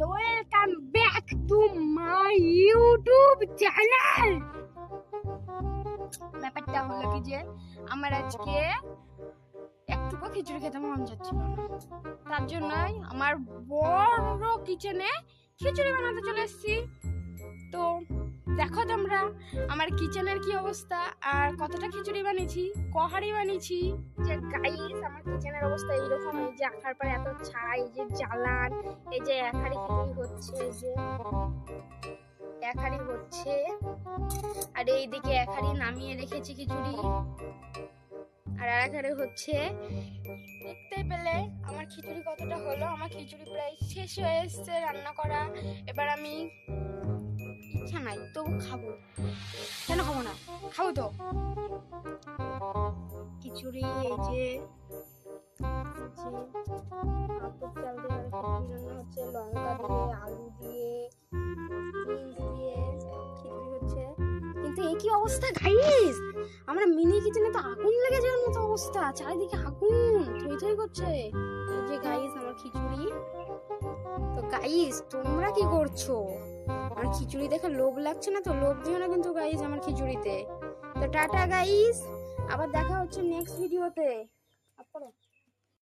Welcome back to my YouTube channel. ব্যাপারটা হলো কি যে আমার আজকে একটুকু খিচুড়ি খেতে মন যাচ্ছিল না, তার জন্যই আমার বড় কিচেনে খিচুড়ি বানাতে চলে এসেছি। তো দেখো তোমরা আমার কিচেনের কি অবস্থা আর কতটা খিচুড়ি বানিয়েছি, কহারি বানিয়েছি। যে গাইস আমার কিচেনের অবস্থা এইরকম, এই যে আখার পরে এত ছাই, এই যে জ্বালান, এই যে এক হাঁড়ি খিচুড়ি হচ্ছে, এই যে এক হাঁড়ি হচ্ছে, আর এইদিকে এক হাঁড়ি নামিয়ে রেখেছি খিচুড়ি, আর এক হাঁড়ি হচ্ছে। দেখতে পেলে আমার খিচুড়ি কতটা হলো। আমার খিচুড়ি প্রায় শেষ হয়ে এসছে রান্না করা। এবার আমি ইচ্ছা নাই তবু খাবো, কেন খাবো না, খাবো তো খিচুড়ি। এই যে আতপ চাল দিয়ে খিচুড়ি রান্না হচ্ছে, লঙ্কা দিয়ে, আলু দিয়ে, বিনস দিয়ে খিচুড়ি হচ্ছে। কিন্তু এই কি অবস্থা গাইস, আমরা মিনি কিচেনে তো আগুন লেগে যাওয়ার মতো অবস্থা, চারিদিকে আগুন থই থই করছে। এই যে গাইস আমার খিচুড়ি। তো গাইস তোমরা কি করছো? আমার খিচুড়ি দেখে লোভ লাগছে না তো? লোভ দিও না কিন্তু গাইস আমার খিচুড়িতে। তো টাটা গাইস, আবার দেখা হচ্ছে নেক্সট ভিডিওতে।